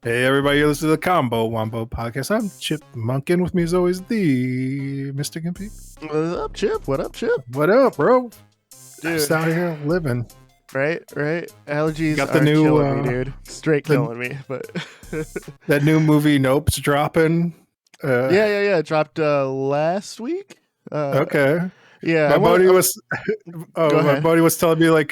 Hey everybody, listen to the Combo Wombo podcast. I'm Chip Munkin. With me as always the Mr. Gimpy. What up, Chip? What up, Chip? What up, bro? Just Dude, out here living. right? Allergies Got the are new killing me, dude. Straight the, killing me. But that new movie Nope's dropping. yeah. Dropped last week. Okay. Yeah. My buddy was Go my ahead. buddy was telling me like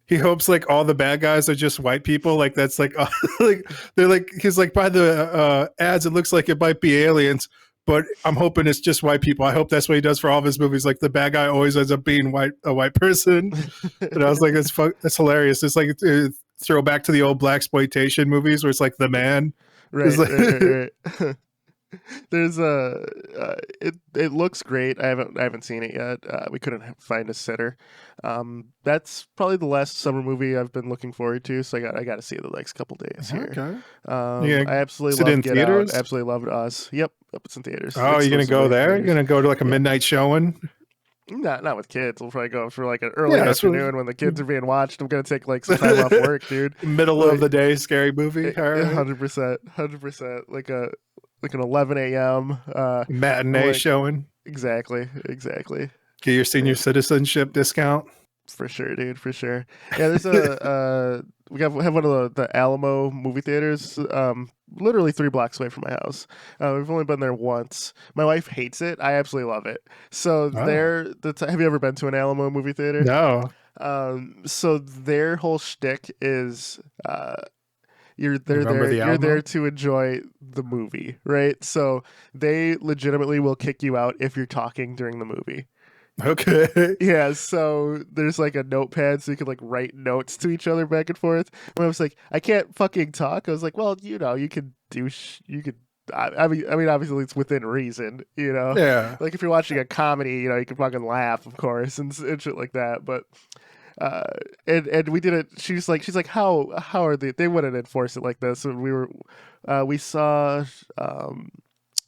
he hopes like all the bad guys are just white people. Like that's like like they're like he's like by the ads it looks like it might be aliens, but I'm hoping it's just white people. I hope that's what he does for all of his movies. Like the bad guy always ends up being a white person. And I was like, that's hilarious. It's like throw back to the old blaxploitation movies where it's like the man. Right, Like, right. There's it looks great. I haven't seen it yet. We couldn't find a sitter. That's probably the last summer movie I've been looking forward to. So I got to see it the next couple days here. Okay. I absolutely Sit in love Get theaters? Out. Absolutely loved Us. Yep, it's in theaters. Oh, you're gonna go there? You're gonna go to like a midnight showing? Not with kids. We'll probably go for like an early Yeah, afternoon when the kids are being watched. I'm gonna take like some time off work, dude. Middle of the day scary movie. All right. 100%. Like an 11 a.m. Matinee like, showing. Exactly. Get your senior citizenship discount. For sure, dude. For sure. Yeah, there's a we have one of the Alamo movie theaters, literally 3 blocks away from my house. We've only been there once. My wife hates it. I absolutely love it. So have you ever been to an Alamo movie theater? No. So their whole shtick is you're Remember the you're Alamo? there to enjoy the movie, right? So they legitimately will kick you out if you're talking during the movie. Okay. Yeah, so there's like a notepad so you can like write notes to each other back and forth. When I was like, I can't fucking talk. I was like, well, you could do you could. I mean, obviously it's within reason, you know. Yeah. Like if you're watching a comedy, you can fucking laugh, of course, and shit like that. But and we did it. She's like, how are they wouldn't enforce it like this. And we saw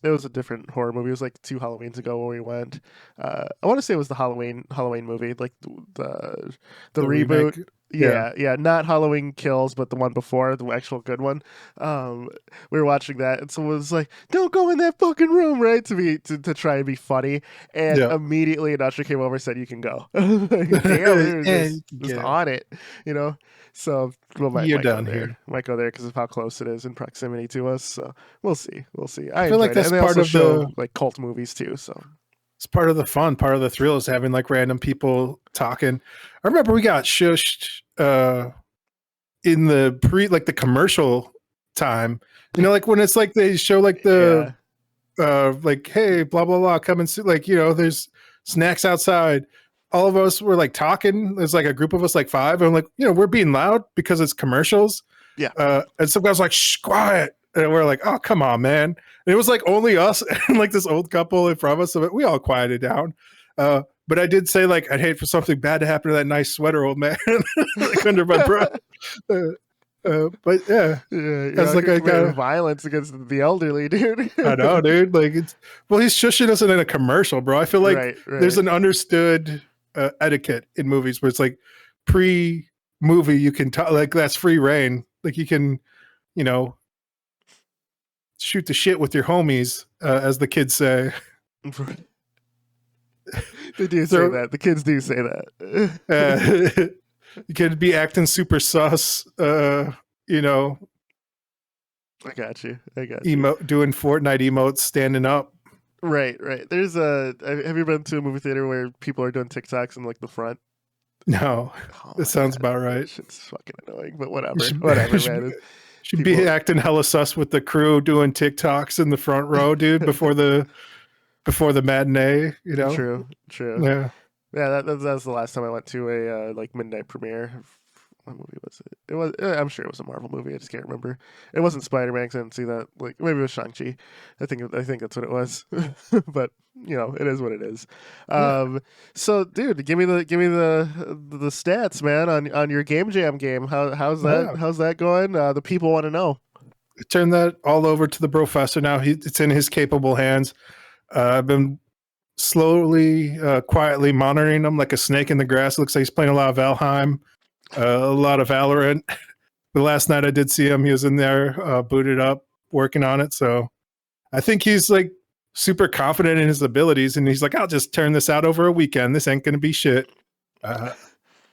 it was a different horror movie. It was like 2 Halloweens ago when we went. I want to say it was the Halloween movie, like the reboot. Remake. Yeah, not Halloween Kills, but the one before, the actual good one. We were watching that, and someone was like, "Don't go in that fucking room," right? To try and be funny, and Yeah. immediately an usher came over and said, "You can go." Like, damn, just on it, you know. So You're might done go there. here. Might go there because of how close it is in proximity to us. So we'll see. I feel like enjoyed it. that's And they part also of show the like cult movies too. So it's part of the fun, part of the thrill is having like random people talking. I remember we got shushed in the commercial time. Like when it's like they show like the like, hey, blah blah blah, come and see, like, there's snacks outside. All of us were like talking. There's like a group of us, like 5, and I'm like, we're being loud because it's commercials. Yeah. And some guy was like, shh, quiet. And we're like, oh, come on, man. And it was like only us and like this old couple in front of us. So we all quieted down. But I did say, like, I'd hate for something bad to happen to that nice sweater old man like under my breath. But yeah, that's like I got violence against the elderly, dude. I know, dude. Like he's shushing us in a commercial, bro. I feel like Right. there's an understood etiquette in movies where it's like pre-movie you can talk, like that's free reign. Like you can, shoot the shit with your homies, as the kids say. They do say that. The kids do say that. You could be acting super sus, I got you. doing Fortnite emotes, standing up. Right. There's have you been to a movie theater where people are doing TikToks in like the front? No, that sounds about right. Shit's fucking annoying, but whatever, man. Should be acting hella sus with the crew doing TikToks in the front row, dude, before the matinee, True. Yeah. Yeah, that's the last time I went to a like midnight premiere. What movie was it? It was. I'm sure it was a Marvel movie. I just can't remember. It wasn't Spider-Man because I didn't see that. Like maybe it was Shang-Chi. I think that's what it was. But it is what it is. So, dude, give me the stats, man, on your Gamejam game. How's that going? The people want to know. Turn that all over to the professor now. It's in his capable hands. I've been slowly, quietly monitoring him like a snake in the grass. Looks like he's playing a lot of Valheim, a lot of Valorant. the last night I did see him, he was in there, booted up, working on it. So I think he's like super confident in his abilities, and he's like, I'll just turn this out over a weekend. This ain't gonna be shit.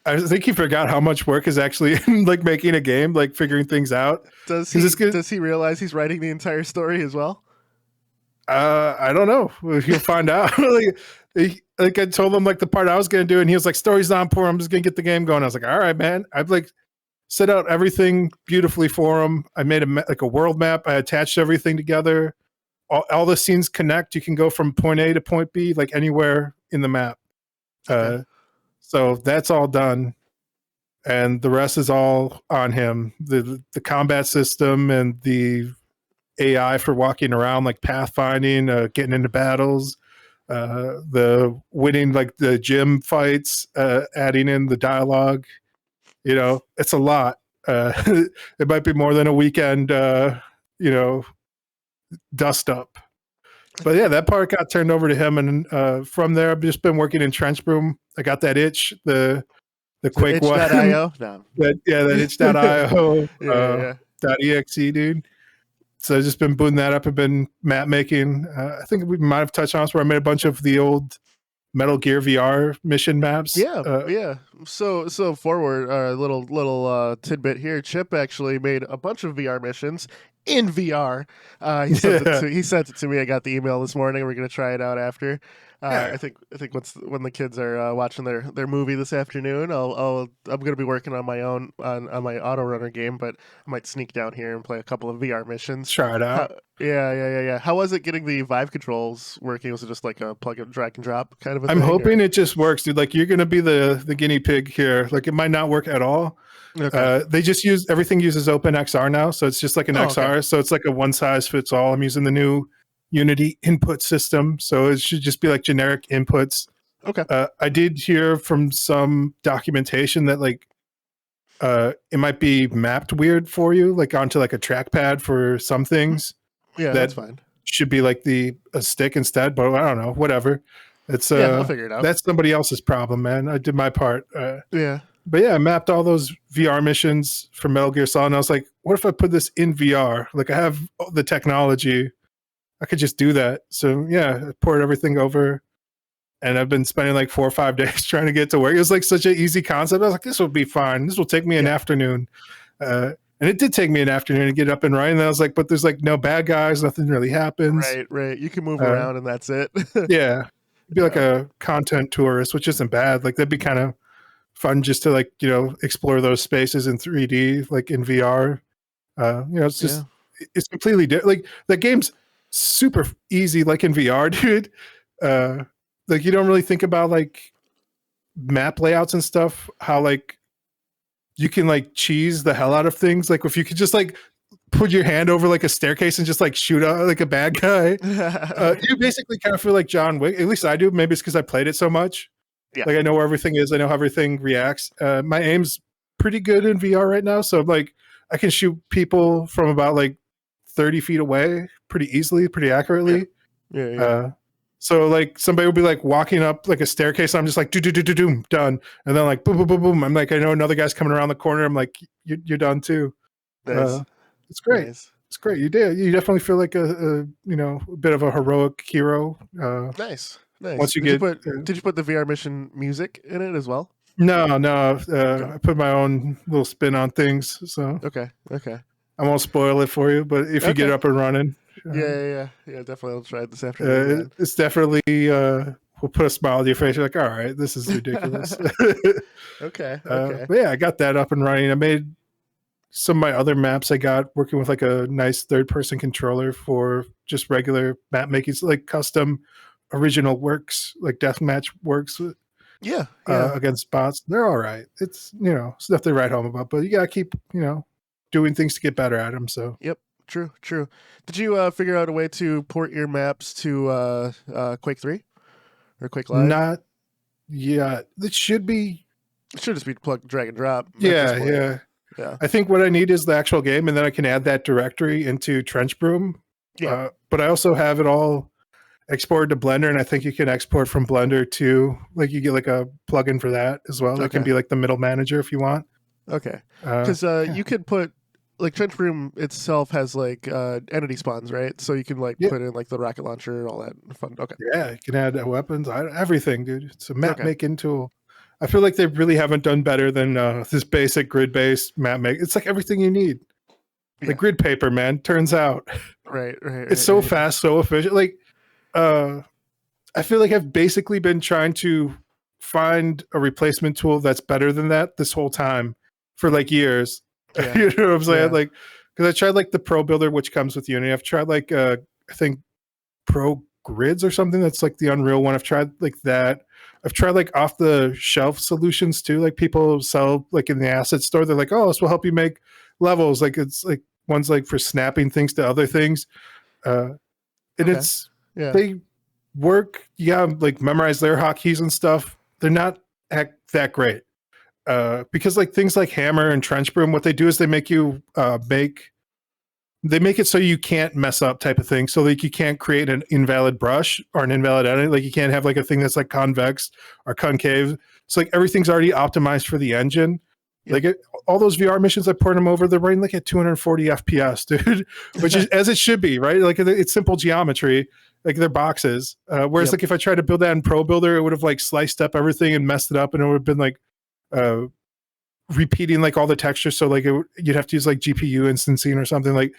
I think he forgot how much work is actually in like making a game, like figuring things out. Does he realize he's writing the entire story as well? I don't know. He'll find out. like I told him like the part I was gonna do, and he was like, "Story's not poor. I'm just gonna get the game going." I was like, "All right, man." I've like set out everything beautifully for him. I made like a world map. I attached everything together. All the scenes connect. You can go from point A to point B, like anywhere in the map. Okay. So that's all done, and the rest is all on him. The combat system and the AI for walking around, like pathfinding, getting into battles, the winning like the gym fights, adding in the dialogue. You know, it's a lot. It might be more than a weekend. Dust up. But yeah, that part got turned over to him, and from there, I've just been working in Trench Broom. I got that itch, the Quake one. Itch.io? No. That itch.io. Yeah. .exe, dude. So I've just been booting that up. I've been map making. I think we might have touched on this where I made a bunch of the old Metal Gear VR mission maps. Yeah. So forward, little tidbit here. Chip actually made a bunch of VR missions in VR. He sent it to me. I got the email this morning. We're gonna try it out after. I think when the kids are watching their movie this afternoon, I'm gonna be working on my own on my auto runner game, but I might sneak down here and play a couple of VR missions. Try it out. Yeah. How was it getting the Vive controls working? Was it just like a plug and drag and drop kind of a I'm thing? hoping it just works, dude. Like you're gonna be the guinea pig here. Like it might not work at all. Okay. They just everything uses OpenXR now, so it's just like an XR. Okay. So it's like a one size fits all. I'm using the new Unity input system, so it should just be like generic inputs. Okay. I did hear from some documentation that like it might be mapped weird for you, like onto like a trackpad for some things. Yeah, that's fine. Should be like a stick instead, but I don't know. Whatever. It's I'll figure it out. That's somebody else's problem, man. I did my part. Yeah. But yeah, I mapped all those VR missions for Metal Gear Solid, and I was like, what if I put this in VR? Like I have the technology. I could just do that. So yeah, I poured everything over, and I've been spending like 4 or 5 days trying to get to work. It was like such an easy concept. I was like, this will be fine. This will take me an afternoon. And it did take me an afternoon to get up and running. And I was like, but there's like no bad guys. Nothing really happens. Right. You can move around and that's it. Yeah. It'd be like a content tourist, which isn't bad. Like that'd be kind of fun just to like, explore those spaces in 3D, like in VR. It's just, it's completely different. Like the game's super easy, like in VR, dude. Like you don't really think about like map layouts and stuff, how like you can like cheese the hell out of things. Like if you could just like put your hand over like a staircase and just like shoot out like a bad guy, you basically kind of feel like John Wick. At least I do. Maybe it's because I played it so much. Yeah. Like I know where everything is. I know how everything reacts. My aim's pretty good in VR right now, so like I can shoot people from about like 30 feet away pretty easily, pretty accurately. Yeah. So like somebody will be like walking up like a staircase, and I'm just like do done, and then like boom boom boom boom. I'm like, I know another guy's coming around the corner. I'm like, you're done too. Nice. It's great. Nice. It's great. You definitely feel like a bit of a heroic hero. Nice. Once you did you put the VR mission music in it as well? No. I put my own little spin on things. So okay. I won't spoil it for you, but if you get up and running, yeah, definitely. I'll try it this afternoon. It's definitely will put a smile on your face. You're like, all right, this is ridiculous. Okay. But yeah, I got that up and running. I made some of my other maps I got working with like a nice third-person controller for just regular map making, like custom original works, like deathmatch works. Yeah. Against bots. They're all right. It's stuff they write home about, but you gotta keep doing things to get better at them. So yep. True. Did you figure out a way to port your maps to Quake 3 or Quake Live? Not yet. It should just be plug, drag, and drop. Yeah. I think what I need is the actual game, and then I can add that directory into Trench Broom. Yeah. But I also have it all exported to Blender, and I think you can export from Blender too. Like you get like a plugin for that as well. That can be like the middle manager if you want. Okay. Because you could put like Trench Broom itself has like entity spawns, right? So you can like Yeah, put in like the rocket launcher, all that fun. Okay. yeah, you can add weapons, everything, dude. It's a map Okay. making tool. I feel like they really haven't done better than this basic grid-based map make. It's like everything you need. Like Yeah. grid paper, man. Turns out Right. Right. it's Right. so Right. fast, so efficient. Like, uh, I feel like I've basically been trying to find a replacement tool that's better than that this whole time for like years. Yeah. You know what I'm saying? Yeah. Like, because I tried like the Pro Builder, which comes with Unity. I've tried like I think Pro Grids or something that's like the Unreal one. I've tried like that. I've tried like off the shelf solutions too. Like people sell like in the asset store. They're like, oh, this will help you make levels. Like it's like one's like for snapping things to other things. Uh, and Okay. it's Yeah. they work. Yeah, like memorize their hotkeys and stuff. They're not that great. Because like things like Hammer and Trench Broom, what they do is they make you they make it so you can't mess up type of thing. So like you can't create an invalid brush or an invalid edit. Like you can't have like a thing that's like convex or concave. So like everything's already optimized for the engine. Yep. Like all those VR missions, I poured them over. They're running like at 240 FPS, dude, which is as it should be, right? Like it's simple geometry, like they're boxes. Whereas Yep. like if I tried to build that in Pro Builder, it would have like sliced up everything and messed it up, and it would have been like repeating like all the textures. So like you'd have to use like GPU instancing or something. Like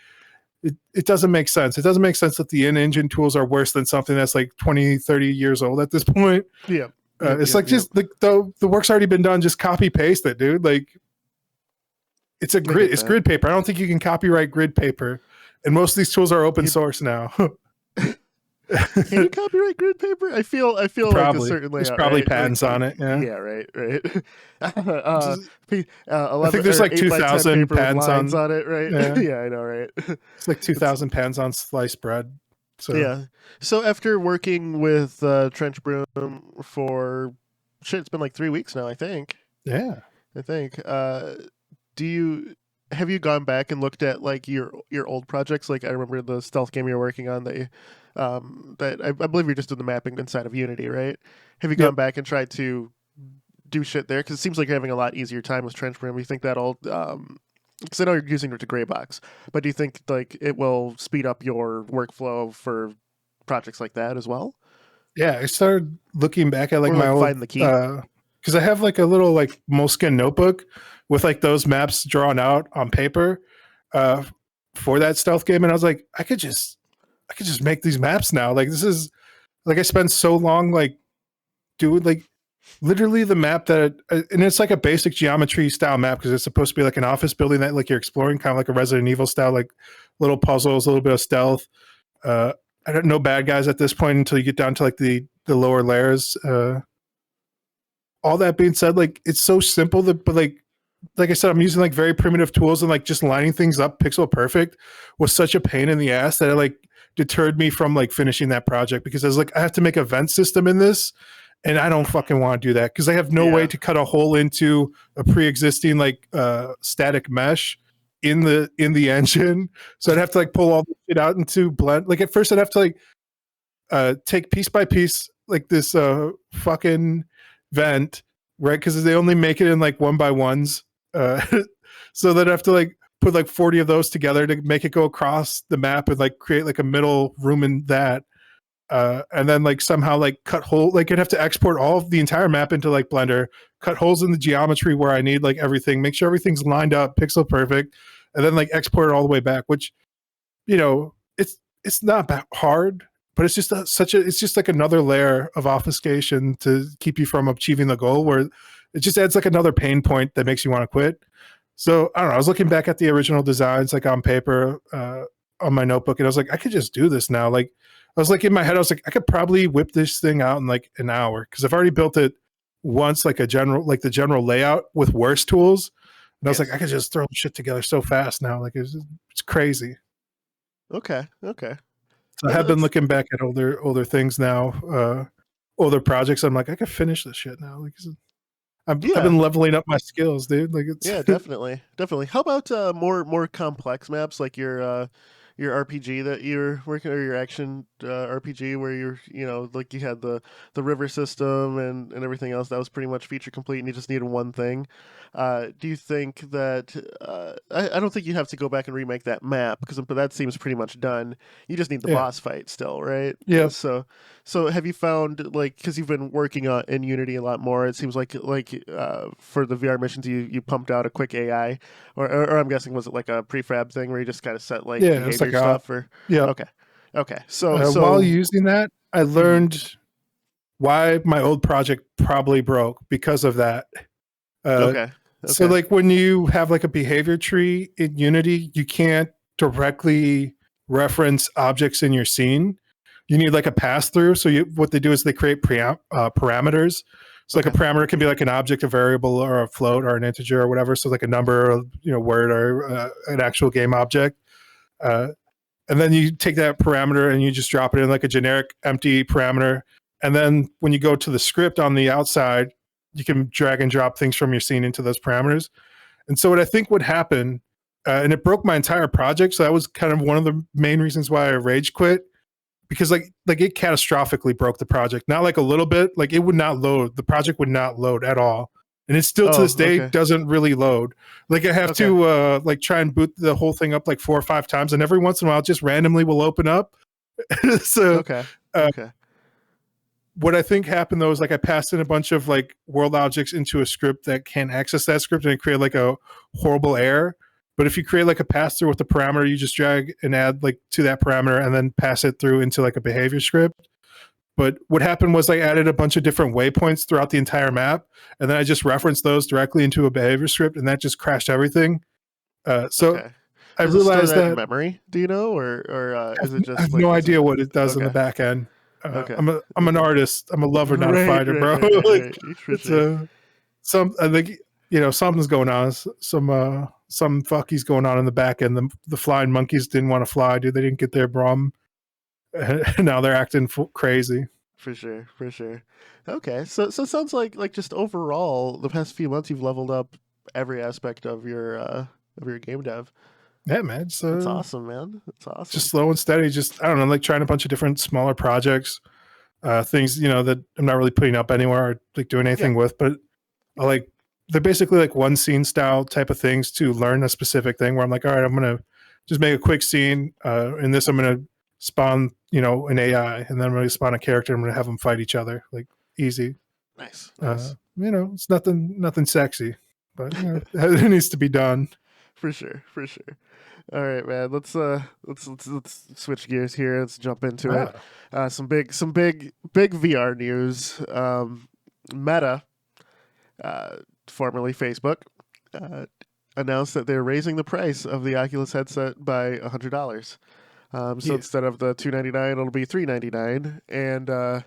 it doesn't make sense. It doesn't make sense that the in-engine tools are worse than something that's like 20, 30 years old at this point. Yeah. It's like just like the work's already been done. Just copy paste it, dude. Like it's a grid. It's grid paper. I don't think you can copyright grid paper, and most of these tools are open source now. Can you copyright grid paper? I feel Probably. like a certain layout. There's probably right? patents like, on it. Yeah. Yeah. Right. Right. 11, I think there's like 2,000 patents on it. Right. Yeah. Yeah. I know. Right. It's like 2,000 patents on sliced bread. So yeah. So after working with Trench Broom for shit, it's been like 3 weeks now. I think. Yeah. I think. Have you gone back and looked at like your old projects? Like I remember the stealth game you're working on that you, that I believe you're just doing the mapping inside of Unity, right? Have you gone back and tried to do shit there? Because it seems like you're having a lot easier time with Trench Broom. You think that'll, because I know you're using it to gray box, but do you think like it will speed up your workflow for projects like that as well? Yeah, I started looking back at like my old find the key. Because I have like a little like Moleskine notebook with like those maps drawn out on paper for that stealth game, and I was like, I could just make these maps now. Like this is like I spent so long like doing like literally the map that and it's like a basic geometry style map because it's supposed to be like an office building that like you're exploring, kind of like a Resident Evil style, like little puzzles, a little bit of stealth. I don't know bad guys at this point until you get down to like the lower layers. All that being said, like it's so simple that, but like I said, I'm using like very primitive tools, and like just lining things up pixel perfect was such a pain in the ass that it like deterred me from like finishing that project because I was like, I have to make a vent system in this, and I don't fucking want to do that because I have no way to cut a hole into a pre-existing like static mesh in the engine. So I'd have to like pull all the shit out into Blend. Like at first I'd have to like take piece by piece like this fucking vent, right? Because they only make it in like 1x1s. So they'd have to like put like 40 of those together to make it go across the map and like create like a middle room in that. And then like somehow like cut hole, like I'd have to export all of the entire map into like Blender, cut holes in the geometry where I need like everything, make sure everything's lined up, pixel perfect, and then like export it all the way back, which, you know, it's not that hard, but it's just it's just like another layer of obfuscation to keep you from achieving the goal where it just adds like another pain point that makes you want to quit. So I don't know. I was looking back at the original designs like on paper on my notebook, and I was like, I could just do this now. Like I was like in my head, I was like, I could probably whip this thing out in like an hour because I've already built it once, like the general layout with worse tools. And I was like, I could just throw shit together so fast now. Like it's crazy. Okay. So I have been looking back at older things now, older projects. I'm like, I could finish this shit now. Like, I've been leveling up my skills, dude. Like it's definitely. How about more complex maps like your your RPG that you're working, or your action RPG where you're, like you had the river system and everything else that was pretty much feature complete, and you just needed one thing. Do you think that I don't think you have to go back and remake that map because that seems pretty much done. You just need the Yeah. boss fight still, right? Yeah. So have you found, like, because you've been working on in Unity a lot more, it seems like for the VR missions you pumped out a quick AI, or I'm guessing, was it like a prefab thing where you just kind of set like Yeah. It's behavior like stuff, or yeah. okay, okay. So While so using that, I learned why my old project probably broke because of that. okay, So okay, like when you have like a behavior tree in Unity, you can't directly reference objects in your scene. You need like a pass through. So what they do is they create parameters. So like a okay, parameter can be like an object, a variable, or a float, or an integer, or whatever. So like a number, or, word, or an actual game object. Uh, and then you take that parameter and you just drop it in like a generic empty parameter. And then when you go to the script on the outside, you can drag and drop things from your scene into those parameters. And so what I think would happen, and it broke my entire project. So that was kind of one of the main reasons why I rage quit, because like it catastrophically broke the project. Not like a little bit, like it would not load. The project would not load at all. And it still to oh, this day okay, doesn't really load. Like I have okay, to like try and boot the whole thing up like 4 or 5 times, and every once in a while it just randomly will open up. So okay, uh, okay, what I think happened though is like I passed in a bunch of like world objects into a script that can't access that script, and it created like a horrible error. But if you create like a pass through with the parameter, you just drag and add like to that parameter and then pass it through into like a behavior script. But what happened was I added a bunch of different waypoints throughout the entire map, and then I just referenced those directly into a behavior script, and that just crashed everything. So okay. I Does it store realized that in that memory? Do you know, or is it I just have like no it's idea what it does in the okay, back end. okay, I'm an okay. artist. I'm a lover, not a Right, fighter, right, bro. right, right, Like right. For it's sure. some I think something's going on. Some fuckies going on in the back end. The flying monkeys didn't want to fly, dude. They didn't get their brum. Now they're acting crazy. For sure, for sure. Okay, so it sounds like just overall, the past few months you've leveled up every aspect of your game dev. Yeah, man. That's So awesome, man. That's just awesome. slow and steady. Just I don't know, like trying a bunch of different smaller projects, things that I'm not really putting up anywhere or like doing Yeah, anything with, but I like they're basically like one scene style type of things to learn a specific thing. Where I'm like, all right, I'm gonna just make a quick scene. In this, I'm gonna spawn an AI, and then I'm gonna spawn a character. I'm gonna have them fight each other, like easy. nice, nice. It's nothing sexy, but it needs to be done. For sure, for sure. All right, man. Let's switch gears here. Let's jump into it. Ah, Some big VR news. Meta, formerly Facebook, uh, announced that they're raising the price of the Oculus headset by $100. So yeah. instead of the $299, it'll be $399. And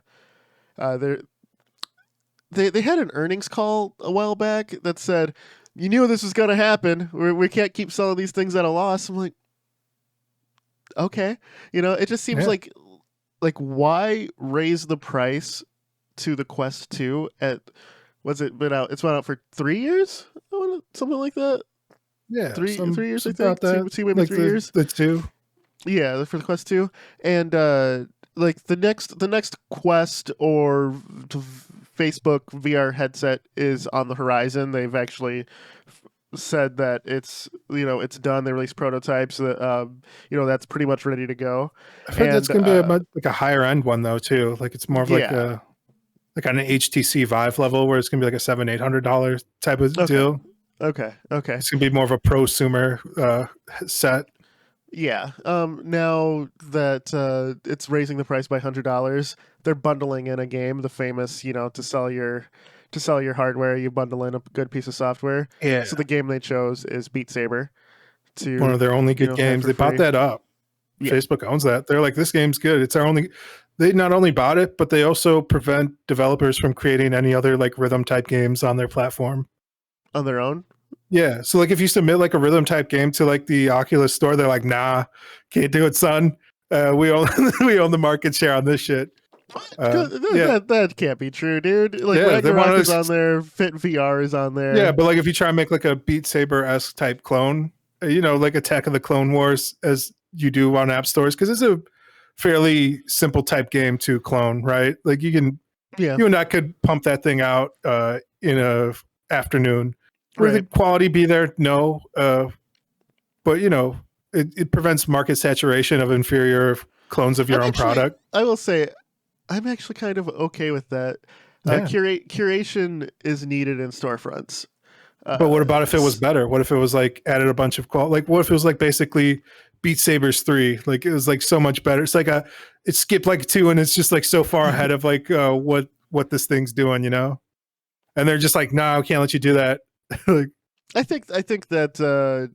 they they had an earnings call a while back that said, "You knew this was going to happen. We can't keep selling these things at a loss." I'm like, okay, it just seems Yeah. like why raise the price to the Quest 2 at, what's it been out? It's been out for 3 years, something like that. Yeah, Three years, I about think. that, Maybe like 3 years. the two. Yeah, for the Quest 2, and like the next Quest or Facebook VR headset is on the horizon. They've actually said that it's done. They released prototypes that that's pretty much ready to go. I've heard that's And gonna be like a higher end one though too. Like it's more of like yeah, a like on an HTC Vive level where it's gonna be like a $700-800 type of okay, deal. okay. It's gonna be more of a prosumer set. Yeah. Now that it's raising the price by $100, they're bundling in a game. The famous, to sell your hardware, you bundle in a good piece of software. Yeah, So the game they chose is Beat Saber one of to, their only good have games. for They bought free. that up. Yeah, Facebook owns that. They're like, this game's good. It's our only. They not only bought it, but they also prevent developers from creating any other like rhythm type games on their platform. on their own. Yeah. So like if you submit like a rhythm type game to like the Oculus store, they're like, nah, can't do it, son. We own we own the market share on this shit. What? Yeah. That can't be true, dude. Like Yeah. They want Ragnarok is on to. there, Fit VR is on Yeah, there. but like if you try and make like a Beat Saber esque type clone, like Attack of the Clone Wars as you do on app stores, because it's a fairly simple type game to clone, right? Like you and I could pump that thing out in a afternoon. Would the quality be there? No, but it prevents market saturation of inferior clones of your own product. I will say, I'm actually kind of okay with that. Curation is needed in storefronts. But what about if it was better? What if it was like added a bunch of like what if it was like basically Beat Sabers 3? Like it was like so much better. It's like it skipped like 2 and it's just like so far ahead of like what this thing's doing, And they're just like, no, I can't let you do that. Like, I think that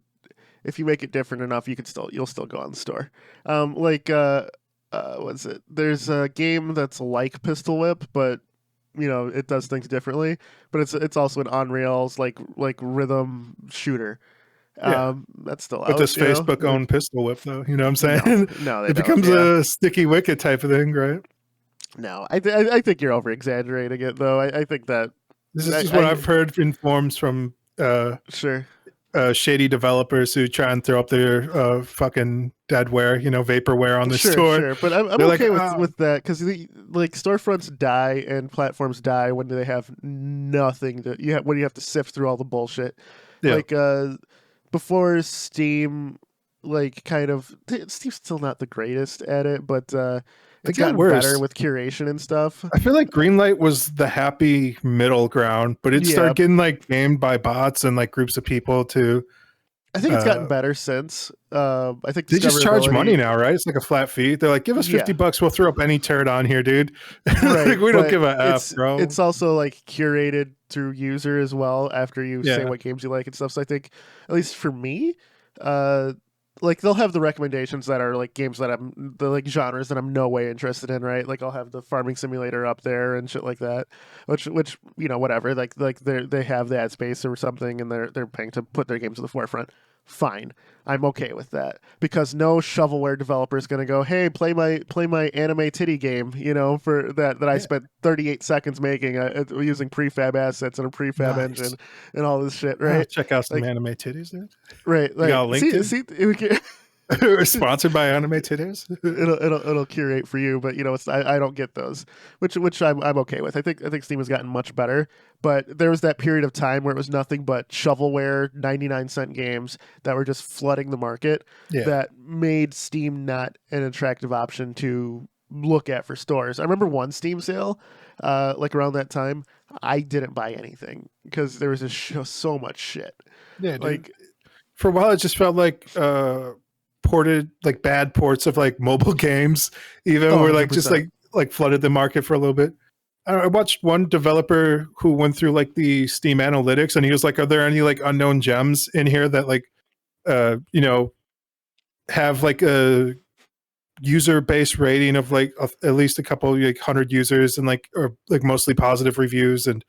if you make it different enough, you'll still go on the store. What's it? There's a game that's like Pistol Whip, but it does things differently. But it's also an on rails like rhythm shooter. That's still out. But this Facebook owned Pistol Whip, though, you know what I'm saying? No, it becomes a sticky wicket type of thing, right? No, I think you're over exaggerating it, though. I think that this is what I've heard in forums from shady developers who try and throw up their fucking deadware, vaporware on the store. Sure, but I'm okay with that, because like storefronts die and platforms die when they have nothing when you have to sift through all the bullshit. Yeah. Like before Steam, Steam's still not the greatest at it, but it's gotten better with curation and stuff. I feel like Greenlight was the happy middle ground, but it started getting like gamed by bots and like groups of people to. I think it's gotten better since. I think they just charge money now, right? It's like a flat fee. They're like, give us $50, we'll throw up any turd on here, dude. Right, like, we don't give a F, bro. It's also like curated through user as well after you say what games you like and stuff. So I think, at least for me, like they'll have the recommendations that are like games that the like genres that I'm no way interested in, right? Like I'll have the farming simulator up there and shit like that, which whatever. Like they have the ad space or something, and they're paying to put their games to the forefront. Fine, I'm okay with that, because no shovelware developer is going to go, hey, play my anime titty game, for that I spent 38 seconds making using prefab assets and a prefab engine and all this shit, right? Check out some anime titties, dude. Right, like, we're sponsored by Anime Titties. It'll curate for you, but I don't get those, which I'm okay with. I think Steam has gotten much better, but there was that period of time where it was nothing but shovelware 99-cent games that were just flooding the market that made Steam not an attractive option to look at for stores. I remember one Steam sale, like around that time, I didn't buy anything because there was just so much shit. Yeah, like for a while it just felt like ported like bad ports of like mobile games were like 100%. Just like flooded the market for a little bit. I watched one developer who went through like the Steam analytics, and he was like, are there any like unknown gems in here that like have like a user base rating of like at least a couple like 100 users and like or like mostly positive reviews, and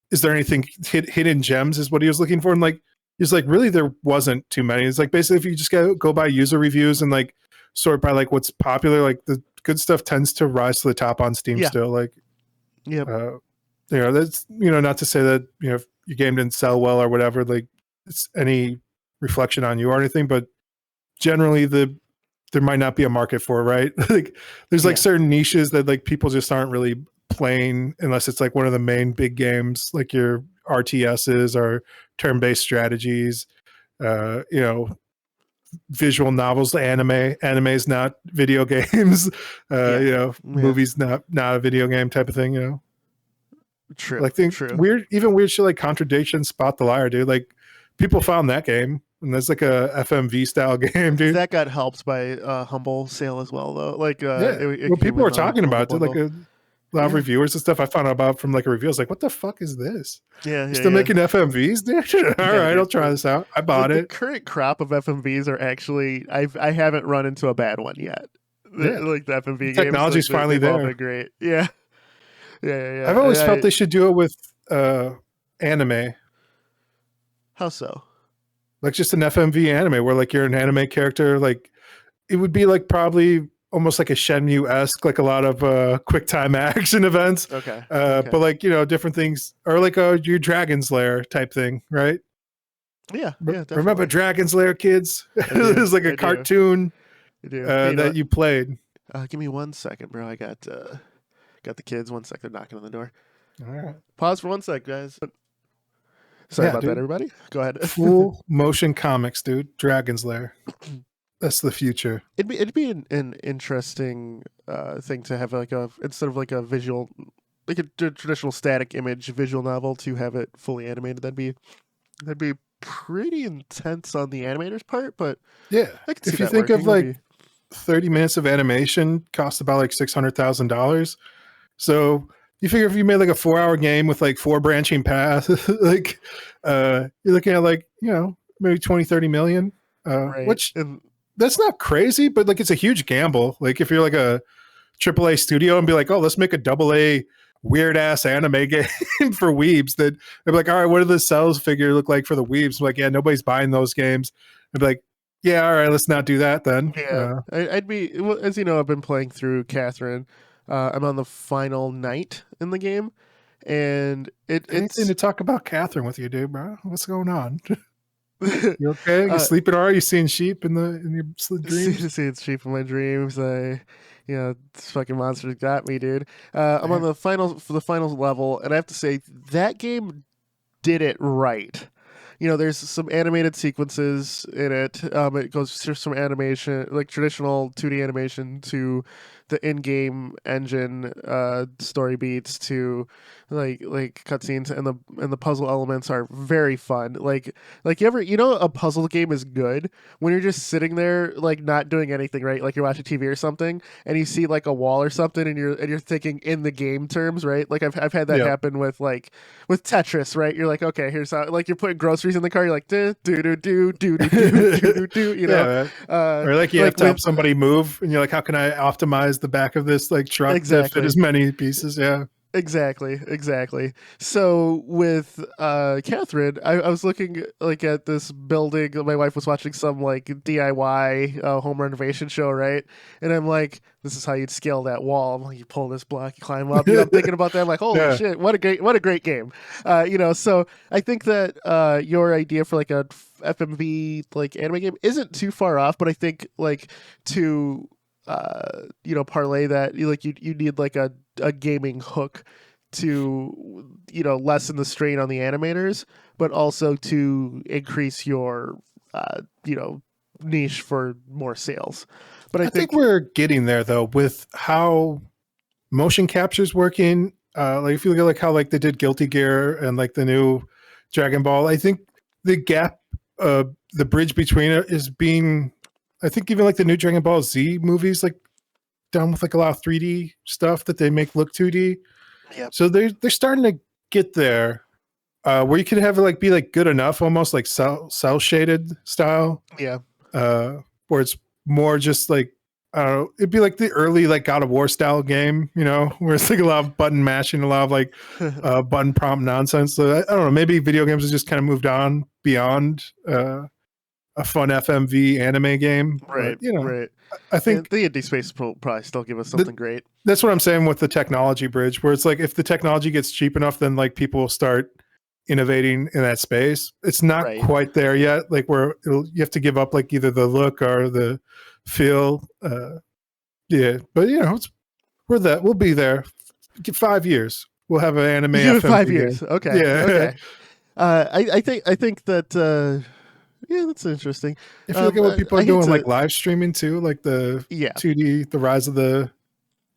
is there anything hidden gems is what he was looking for, and like he's like, really, there wasn't too many. It's like basically if you just go by user reviews and like sort by like what's popular, like the good stuff tends to rise to the top on Steam still. Like, that's not to say that if your game didn't sell well or whatever, like it's any reflection on you or anything, but generally there might not be a market for, right? Like there's like certain niches that like people just aren't really playing unless it's like one of the main big games, like your RTSs or turn-based strategies, visual novels, anime is not video games, movies not a video game type of thing, True. Like true. Weird shit like Contradiction, Spot the Liar, dude. Like people found that game, and that's like a FMV style game, dude. That got helped by Humble sale as well, though. Like people were talking about it, like a lot of reviewers and stuff I found out about from like a review. I was like, what the fuck is this? Still making FMVs, dude? All right, I'll try this out. I bought it. The current crop of FMVs are actually, I haven't run into a bad one yet. Like the FMV games. Technology's finally there. All been great. Yeah. I've always felt they should do it with anime. How so? Like just an FMV anime where like you're an anime character. Like it would be like probably almost like a Shenmue-esque, like a lot of quick time action events. Okay. But like, different things, or like your Dragon's Lair type thing, right? Yeah, yeah, Remember definitely. Dragon's Lair, kids? It was like I a do. cartoon I do. Hey, you know that you played. what? Give me 1 second, bro. I got the kids. 1 sec. They're knocking on the door. All right. Pause for 1 sec, guys. Sorry Yeah, about that, dude. everybody. Go ahead. Full motion comics, dude. Dragon's Lair. That's the future. It'd be an interesting thing to have like a instead of like a visual like a traditional static image visual novel to have it fully animated. That'd be pretty intense on the animator's part, but Yeah. I could see If you that think working. of like That'd 30 minutes of animation cost about like $600,000. So you figure if you made like a 4-hour game with like 4 branching paths, like you're looking at like, maybe 20, 30 million, right. which And that's not crazy, but like it's a huge gamble. Like if you're like a AAA studio and be like, oh, let's make a AA weird ass anime game for weebs, that they're like, all right, what do the sales figure look like for the weebs? I'm like, yeah, nobody's buying those games. I'd be like, yeah, all right, let's not do that then. yeah, I'd be well, as you know, I've been playing through Catherine. I'm on the final night in the game, and Anything it's to talk about Catherine with you, dude, bro? What's going on? You okay? You uh, sleeping all right? You seeing sheep in your dreams? see it's cheap in my dreams. This fucking monster got me, dude. I'm on Yeah. the final level, and I have to say that game did it right. There's some animated sequences in it. It goes through some animation, like traditional 2D animation, to the in-game engine story beats, to like cutscenes, and the puzzle elements are very fun. Like a puzzle game is good when you're just sitting there like not doing anything, right? Like you're watching TV or something, and you see like a wall or something, and you're thinking in the game terms, right? Like I've had that Yep. happen with Tetris, right? You're like, okay, here's how, like you're putting groceries in the car. You're like, do do do do do do do do, Yeah, man. Or like you have like to help with somebody move, and you're like, how can I optimize the back of this like truck to fit exactly. as many pieces? Yeah. Exactly. So with Catherine, I was looking like at this building. My wife was watching some like DIY home renovation show, right? And I'm like, this is how you'd scale that wall. I'm like, you pull this block, you climb up. I'm thinking about that. I'm like, holy Yeah. shit, what a great game. So I think that your idea for like a FMV like anime game isn't too far off, but I think like to parlay that you need like a gaming hook to lessen the strain on the animators, but also to increase your niche for more sales. But I I think think we're getting there though with how motion capture's working. Like if you look at like how like they did Guilty Gear and like the new Dragon Ball, I think the gap, the bridge between it is being, I think even like the new Dragon Ball Z movies, like done with like a lot of 3D stuff that they make look 2D. Yep. So they're starting to get there, where you could have it like be like good enough, almost like cell shaded style, yeah where it's more just like, I don't know, it'd be like the early like God of War style game, where it's like a lot of button mashing, a lot of like button prompt nonsense. So I don't know, maybe video games have just kind of moved on beyond a fun FMV anime game, but right. I And think the indie space will probably still give us something great. that's what I'm saying with the technology bridge, where it's like if the technology gets cheap enough, then like people will start innovating in that space. It's not Right. quite there yet, like where you have to give up like either the look or the feel. Yeah, but we'll be there. 5 years, we'll have an anime You give it FMV 5 years. game. Okay. Yeah. Okay. I think that yeah, that's interesting. If you look at what people are I hate doing, to like live streaming too, like the yeah 2D, the rise of the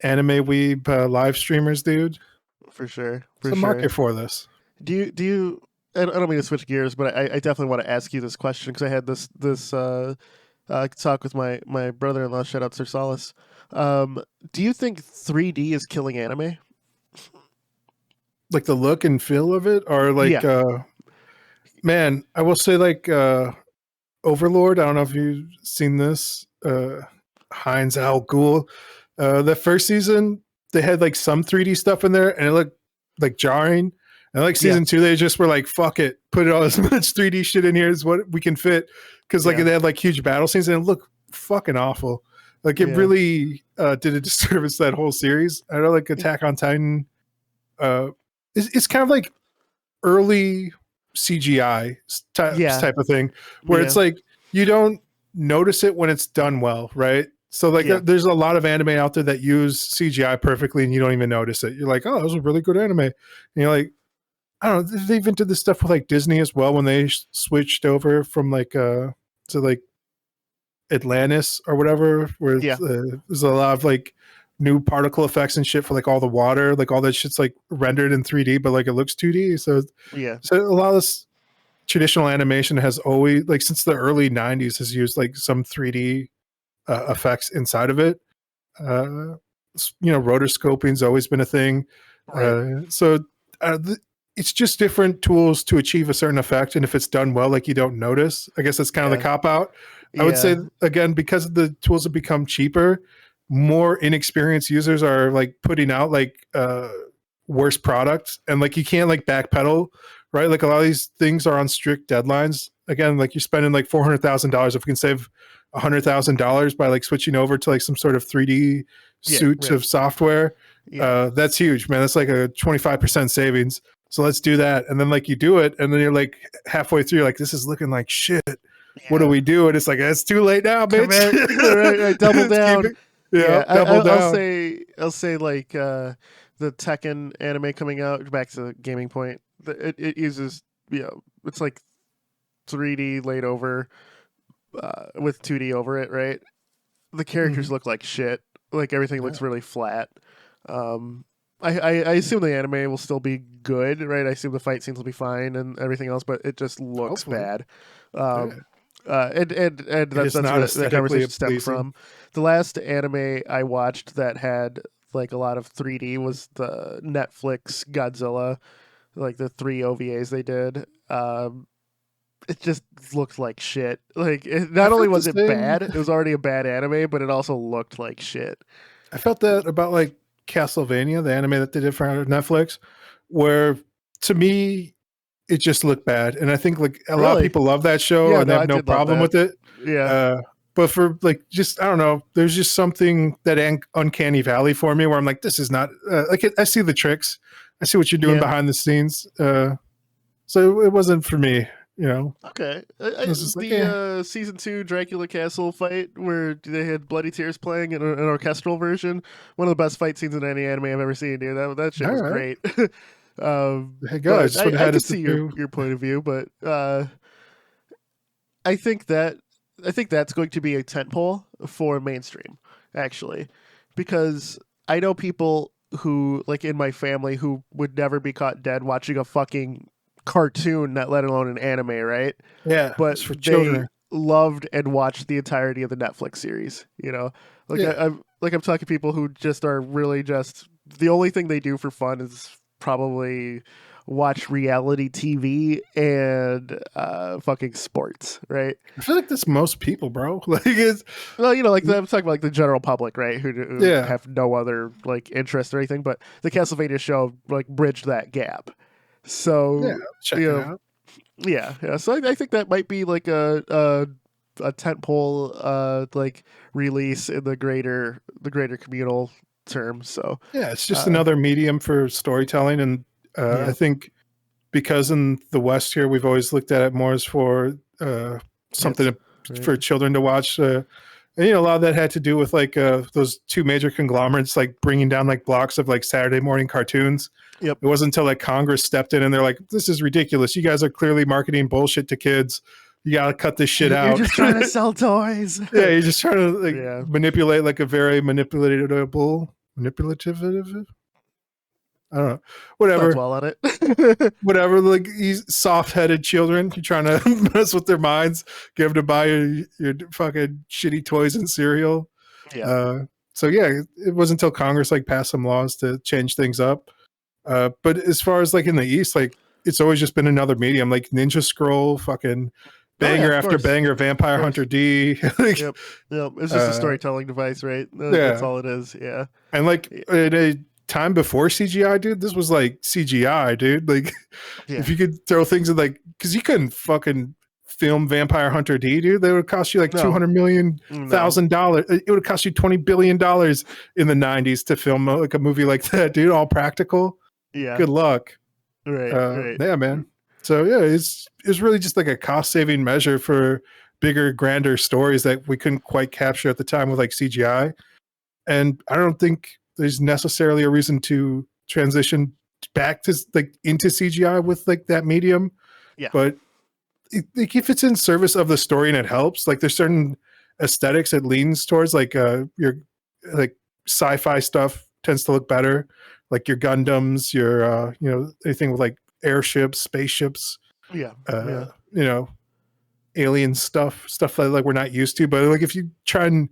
anime weeb live streamers, dude. for sure It's for a sure. market for this. Do you? I don't mean to switch gears, but I definitely want to ask you this question because I had this talk with my brother-in-law. Shout out Sir Solace. Do you think 3D is killing anime? Like the look and feel of it, or like, Yeah, man, I will say like Overlord. I don't know if you've seen this. Heinz Al Ghul. The first season, they had like some 3D stuff in there, and it looked like jarring. And like yeah, season 2, they just were like, "Fuck it, put all as much 3D shit in here as what we can fit," because like yeah, they had like huge battle scenes, and it looked fucking awful. Like it yeah. really did a disservice to that whole series. I know, like Attack on Titan. Uh, it's kind of like early CGI Yeah. type of thing, where it's Yeah. like you don't notice it when it's done well, right? So like Yeah. there's a lot of anime out there that use CGI perfectly and you don't even notice it. You're like, oh, that was a really good anime. And you're like, I don't know. They even did this stuff with like Disney as well when they switched over from like to like Atlantis or whatever, where Yeah. there's a lot of like new particle effects and shit for like all the water, like all that shit's like rendered in 3D, but like it looks 2D. Yeah. So a lot of this traditional animation has always, like since the early 90s, has used like some 3D effects inside of it. Rotoscoping's always been a thing. Right. It's just different tools to achieve a certain effect, and if it's done well, like you don't notice. I guess that's kind of the Yeah. cop out. I would say again, because the tools have become cheaper, more inexperienced users are like putting out like worse products, and like you can't like backpedal, right? Like a lot of these things are on strict deadlines. Again, like you're spending like $400,000. If we can save $100,000 by like switching over to like some sort of 3D suite of software, that's huge, man. That's like a 25% savings. So let's do that. And then like you do it, and then you're like halfway through, you're like, this is looking like shit. What do we do? And it's like, it's too late now, bitch. right, double down. Double down. I'll say like the Tekken anime coming out, back to the gaming point. It uses, it's like 3D laid over with 2D over it, right? The characters look like shit. Like everything looks really flat. I assume the anime will still be good, right? I assume the fight scenes will be fine and everything else, but it just looks bad. And that's where the conversation stemmed from. The last anime I watched that had like a lot of 3D was the Netflix Godzilla, like the 3 OVAs they did. It just looked like shit. Like not only was it bad, it was already a bad anime, but it also looked like shit. I felt that about like Castlevania, the anime that they did for Netflix, where to me it just looked bad, and I think like a lot of people love that show and they have no problem with it. But for like, just I don't know, there's just something that uncanny valley for me where I'm like, this is not like I see the tricks, I see what you're doing behind the scenes, so it wasn't for me. Okay. Season 2 Dracula Castle fight where they had Bloody Tears playing in an orchestral version. One of the best fight scenes in any anime I've ever seen, dude. That shit was great. Hey guys, I can see your point of view, but I think that's going to be a tentpole for mainstream, actually, because I know people who, like in my family, who would never be caught dead watching a fucking cartoon, not let alone an anime, right? Yeah, but for children. Loved and watched the entirety of the Netflix series. I'm talking people who just are really just the only thing they do for fun is probably watch reality TV and fucking sports, right? I feel like that's most people, bro. Like it's I'm talking about like the general public, right? Who have no other like interest or anything, but the Castlevania show like bridged that gap. So check it out. So I think that might be like a tentpole like release in the greater communal term. So it's just another medium for storytelling, and I think because in the West here we've always looked at it more as for something for children to watch. And a lot of that had to do with like those two major conglomerates like bringing down like blocks of like Saturday morning cartoons. Yep. It wasn't until like Congress stepped in and they're like, this is ridiculous. You guys are clearly marketing bullshit to kids. You got to cut this shit out. You're just trying to sell toys. You're just trying to like manipulate like a very manipulative. I don't know. Whatever. Well at it. Whatever. Like these soft-headed children, you're trying to mess with their minds, get them to buy your fucking shitty toys and cereal. Yeah. It wasn't until Congress like passed some laws to change things up. But as far as like in the East, like it's always just been another medium, like Ninja Scroll, fucking banger after banger, Vampire Hunter D. Yep. It's just a storytelling device, right? That's all it is. Yeah. And like in a time before CGI, dude, this was like CGI, dude. Like if you could throw things in like, because you couldn't fucking film Vampire Hunter D, dude. They would cost you like $200 million. It would cost you $20 billion in the 90s to film like a movie like that, dude. All practical. Yeah. Good luck. Right. Yeah, man. So yeah, it's really just like a cost saving measure for bigger, grander stories that we couldn't quite capture at the time with like CGI. And I don't think there's necessarily a reason to transition back to like into CGI with like that medium. Yeah. But like if it's in service of the story and it helps, like there's certain aesthetics it leans towards, like your like sci-fi stuff tends to look better, like your Gundams, your anything with like airships, spaceships, Yeah. uh, you know, alien stuff that like we're not used to. But like if you try and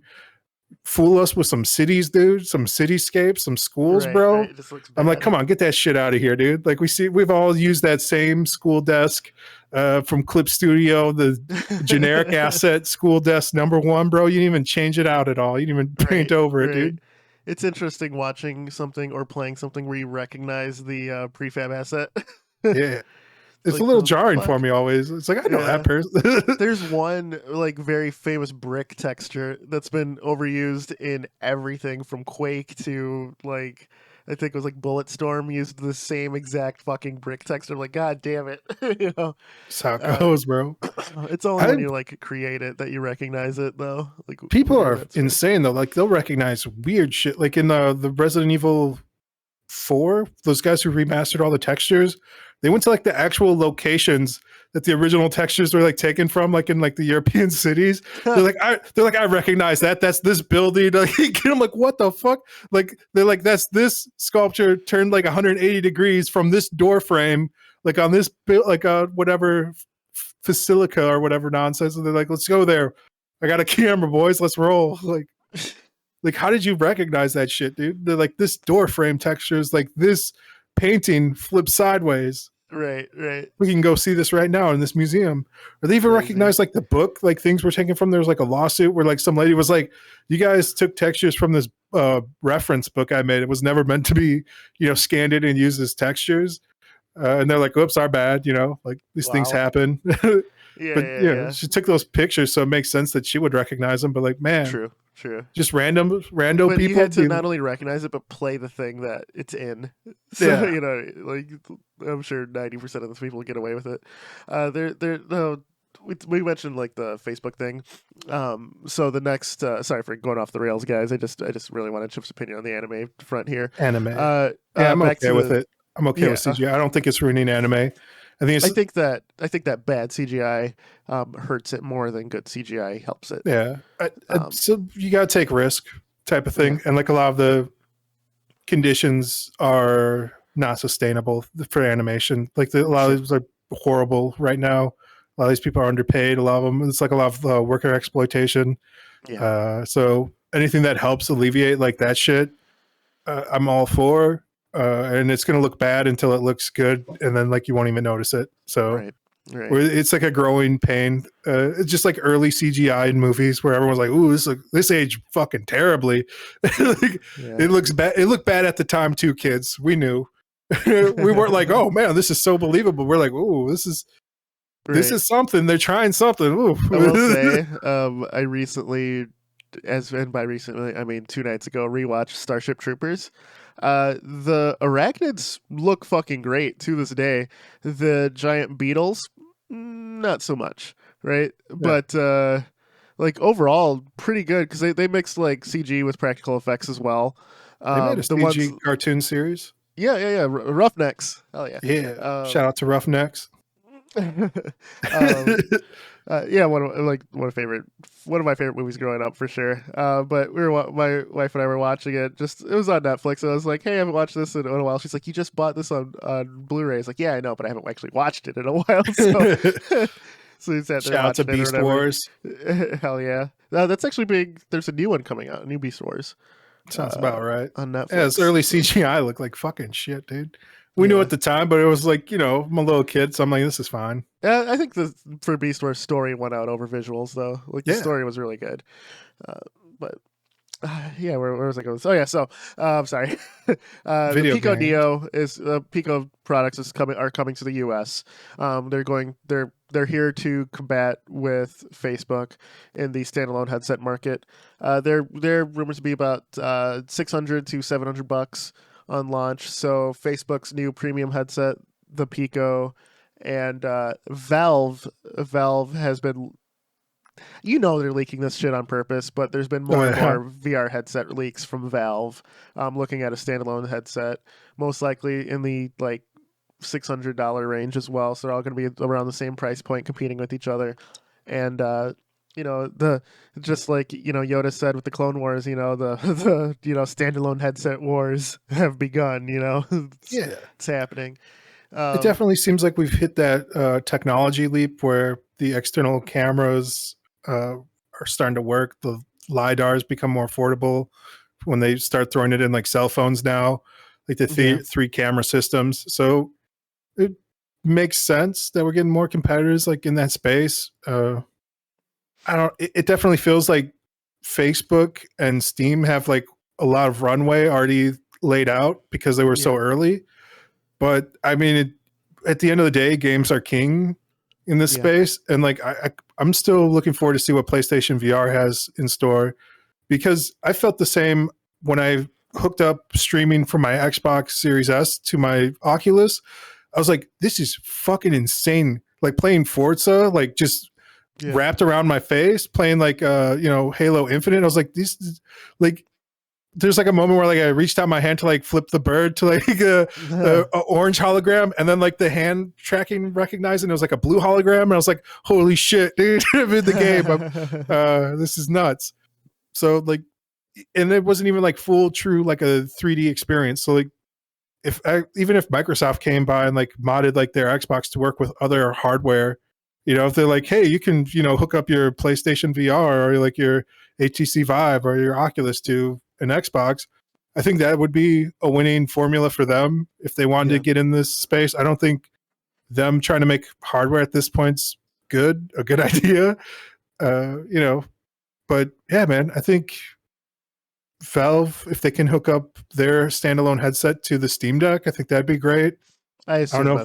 fool us with some cities, dude, some cityscapes, some schools, Right. bro. Right. It just looks bad. I'm like, come on, get that shit out of here, dude. Like we've all used that same school desk from Clip Studio, the generic asset school desk #1, bro. You didn't even change it out at all. You didn't even paint over it, dude. It's interesting watching something or playing something where you recognize the prefab asset. Yeah. It's like, a little jarring for me always. It's like, I know that person. There's one like very famous brick texture that's been overused in everything from Quake to like I think it was like Bulletstorm used the same exact fucking brick texture. I'm like, God damn it. That's how it goes, bro. It's only when you like create it that you recognize it though. Like people are insane though. Like they'll recognize weird shit. Like in the Resident Evil 4, those guys who remastered all the textures, they went to like the actual locations that the original textures were like taken from, like in like the European cities. They're like, I recognize that. That's this building. Like, I'm like, what the fuck? Like, they're like, that's this sculpture turned like 180 degrees from this door frame, like on this like whatever Facilica or whatever nonsense. And they're like, let's go there. I got a camera, boys. Let's roll. Like, how did you recognize that shit, dude? They're like, this door frame texture is like this painting flipped sideways. Right. We can go see this right now in this museum. Or they even recognize like the book, like things were taken from. There was like a lawsuit where like some lady was like, you guys took textures from this reference book I made. It was never meant to be, scanned in and used as textures. And they're like, oops, our bad, like these things happen. Yeah, she took those pictures, so it makes sense that she would recognize them. But like, man, true. Just rando but people. You had to not only recognize it, but play the thing that it's in. So like I'm sure 90% of those people get away with it. We mentioned like the Facebook thing. So the next, sorry for going off the rails, guys. I just really wanted Chip's opinion on the anime front here. Anime. I'm okay with it. I'm okay with CGI. I don't think it's ruining anime. I think that bad CGI hurts it more than good CGI helps it. Yeah. So you got to take risk type of thing. Yeah. And like a lot of the conditions are not sustainable for animation. Like a lot of these are horrible right now. A lot of these people are underpaid. A lot of them, it's like a lot of worker exploitation. Yeah. So anything that helps alleviate like that shit, I'm all for. And it's going to look bad until it looks good, and then like you won't even notice it. So right. It's like a growing pain. It's just like early CGI in movies where everyone's like, "Ooh, this aged fucking terribly." It looks bad. It looked bad at the time too, kids. We knew. We weren't like, "Oh man, this is so believable." We're like, "Ooh, this is something. They're trying something." Ooh. I will say, I recently, and by recently I mean 2 nights ago, rewatched Starship Troopers. The arachnids look fucking great to this day. The giant beetles, not so much, right? Yeah. But like overall, pretty good because they mixed like CG with practical effects as well. They made a CG cartoon series. Yeah. Roughnecks. Hell yeah. Yeah. Shout out to Roughnecks. Yeah, one of my favorite movies growing up for sure. But my wife and I were watching it. It was on Netflix. And I was like, "Hey, I haven't watched this in a while." She's like, "You just bought this on Blu-ray." I was like, "Yeah, I know, but I haven't actually watched it in a while." So we sat there. Shout out to Beast Wars. Hell yeah! That's actually big. There's a new one coming out. New Beast Wars. Sounds about right on Netflix. Yeah, it's early CGI looked like fucking shit, dude. We knew at the time, but it was like, I'm a little kid, so I'm like, this is fine. Yeah, I think for Beast Wars, story went out over visuals, though. Like, the story was really good. But, yeah, where was I going? Oh, yeah, so, I'm sorry. The Pico Neo Pico products are coming to the US. They're here to combat with Facebook in the standalone headset market. They're rumored to be about $600 to $700 on launch. So Facebook's new premium headset, the Pico, And Valve has been, they're leaking this shit on purpose, but there's been Oh more and yeah, more VR headset leaks from Valve. Looking at a standalone headset, most likely in the like $600 range as well. So they're all going to be around the same price point, competing with each other. And the just like Yoda said with the Clone Wars, the standalone headset wars have begun. yeah. It's happening. It definitely seems like we've hit that technology leap where the external cameras are starting to work. The lidars become more affordable when they start throwing it in like cell phones now, like the Yeah, three camera systems. So it makes sense that we're getting more competitors like in that space. I don't. It definitely feels like Facebook and Steam have like a lot of runway already laid out because they were so yeah, early. But I mean, at the end of the day, games are king in this yeah, space, and like I'm still looking forward to see what PlayStation VR has in store because I felt the same when I hooked up streaming from my Xbox Series S to my Oculus. I was like, this is fucking insane. Like playing Forza, like just yeah. wrapped around my face, playing like Halo Infinite. I was like, this like there's like a moment where like I reached out my hand to like flip the bird to like a orange hologram, and then like the hand tracking recognized, and it was like a blue hologram, and I was like, holy shit, dude, I'm in the game. This is nuts. So like, and it wasn't even like full true like a 3D experience. So like, even if Microsoft came by and like modded like their Xbox to work with other hardware, if they're like, hey, you can hook up your PlayStation VR or like your HTC Vive or your Oculus to an Xbox, I think that would be a winning formula for them if they wanted to Yeah. get in this space. I don't think them trying to make hardware at this point's a good idea. But yeah, man, I think Valve, if they can hook up their standalone headset to the Steam Deck, I think that'd be great. I I don't assume know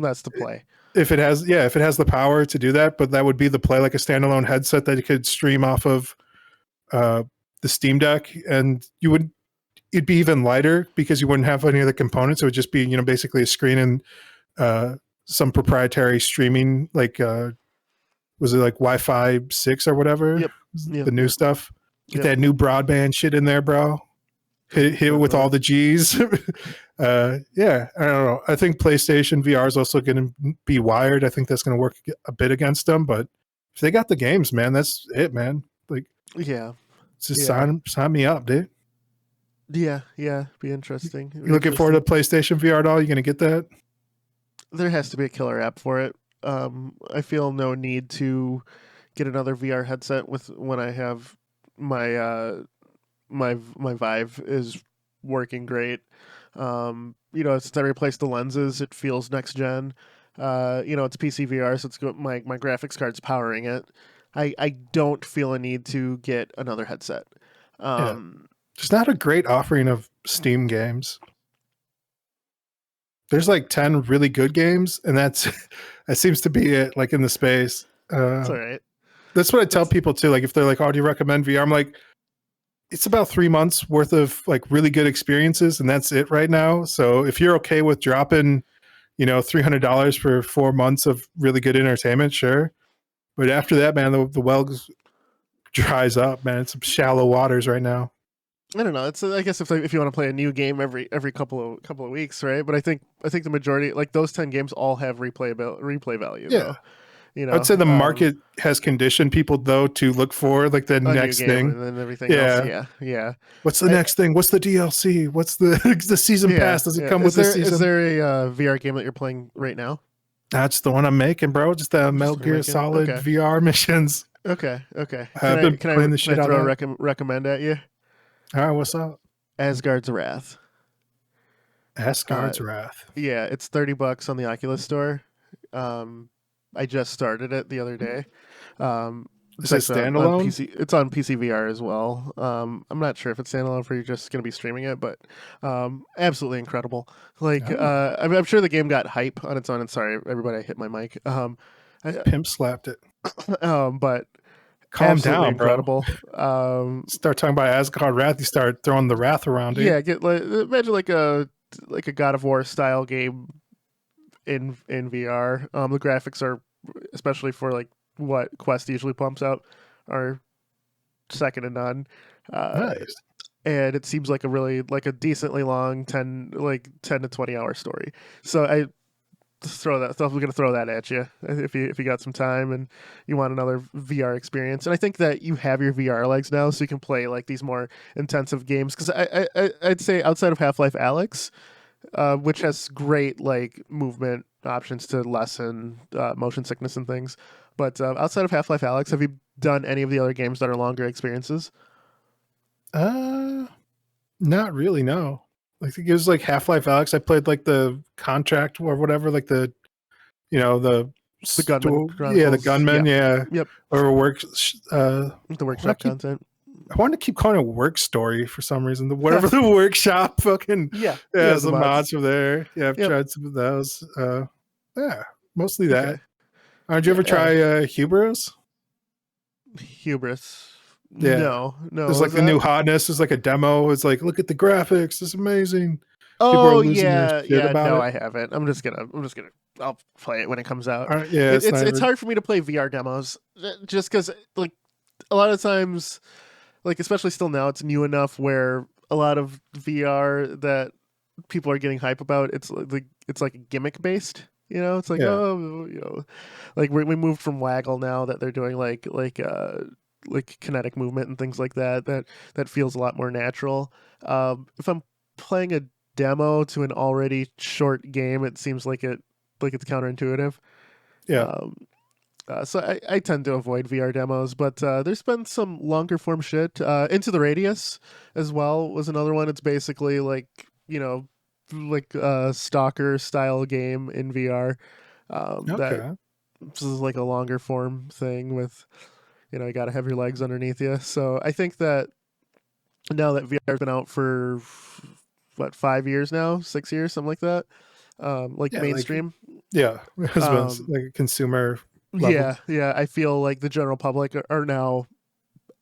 that's the play. if it has, if it has the power to do that, but that would be the play, like a standalone headset that you could stream off of uh, the Steam Deck, and it'd be even lighter because you wouldn't have any of the components. It would just be, basically a screen and uh, some proprietary streaming, like was it like Wi-Fi 6 or whatever? Yep. Yep. The new Yep. stuff. Get Yep. that new broadband shit in there, bro. Hit it with all the G's. Yeah, I don't know. I think PlayStation VR is also going to be wired. I think that's going to work a bit against them, but if they got the games, man, that's it, man. Like, Yeah. just Yeah. sign me up, dude. Yeah. Yeah. Be interesting. You looking forward to PlayStation VR at all? You going to get that? There has to be a killer app for it. I feel no need to get another VR headset with when I have my my Vive is working great. Since I replaced the lenses, it feels next gen. It's PC VR, so my graphics card's powering it. I don't feel a need to get another headset. Yeah. Um, There's not a great offering of Steam games. There's like 10 really good games, and that seems to be it, like in the space. it's all right. That's what I tell people too. Like if they're like, oh, do you recommend VR? I'm like, it's about 3 months worth of like really good experiences, and that's it right now. So if you're okay with dropping, $300 for 4 months of really good entertainment, sure. But after that, man, the well dries up, man. It's some shallow waters right now. I don't know. It's I guess if you want to play a new game every couple of weeks, right? But I think the majority, like those 10 games, all have replay value. Yeah. Though. I'd say the market has conditioned people though to look for like the A next new game thing. and then everything Yeah. else. Yeah, yeah. What's the next thing? What's the DLC? What's the season pass? Does it come with the season? Is there a VR game that you're playing right now? That's the one I'm making, bro. Just the Metal Just Gear making? Solid Okay. VR missions. Okay. I've been playing the shit can I out throw of a that. recommend at you? All right, what's up? Asgard's Wrath. Asgard's Wrath. Yeah, it's $30 on the Oculus Store. I just started it the other day. Is it It's actually on standalone? PC. It's on PC VR as well. I'm not sure if it's standalone for you're just going to be streaming it, but absolutely incredible. Like Oh. I'm sure the game got hype on its own. And sorry, everybody, I hit my mic. Pimp slapped it. But Calm absolutely down, bro. incredible. Start talking about Asgard Wrath. You start throwing the wrath around, dude. Yeah, get imagine like a God of War style game in VR. The graphics are, especially for like what Quest usually pumps out, are second to none. Nice. And it seems like a decently long 10 to 20 hour story. So I just throw that stuff. We're gonna throw that at you if you got some time and you want another VR experience. And I think that you have your VR legs now, so you can play like these more intensive games. Because I'd say outside of Half-Life Alyx, which has great like movement options to lessen motion sickness and things. But outside of Half-Life Alyx, have you done any of the other games that are longer experiences? Not really. No. I think it was like Half-Life Alyx. I played like the contract or whatever, like the the Gunman yeah, the Chronicles. gunman, yeah, Yep. or work. The workshop content. I wanted to keep calling it work story for some reason. Whatever the workshop fucking Yeah. some the mods from there. Yeah, I've Yep. tried some of those. Yeah, mostly that. Okay. Did you ever try Hubris? Hubris. Yeah. No. There's like the new hotness. There's like a demo. It's like, look at the graphics. It's amazing. People are Oh losing their yeah, shit about No, it. I haven't. I'm just gonna. I'll play it when it comes out. Yeah, It's hard for me to play VR demos just because like a lot of times, like especially still now, it's new enough where a lot of VR that people are getting hype about, it's like a gimmick based. It's like, Yeah. like we moved from Waggle now that they're doing like kinetic movement and things like that. That feels a lot more natural. If I'm playing a demo to an already short game, it seems like it's counterintuitive. Yeah. So I tend to avoid VR demos, but there's been some longer form shit. Into the Radius as well was another one. It's basically like like a stalker style game in VR. That Okay. this is like a longer form thing with you got to have your legs underneath you. So I think that now that VR has been out for what 5 years now, 6 years, something like that, like Yeah, mainstream. Yeah, it has been like a consumer level. Yeah. I feel like the general public are now.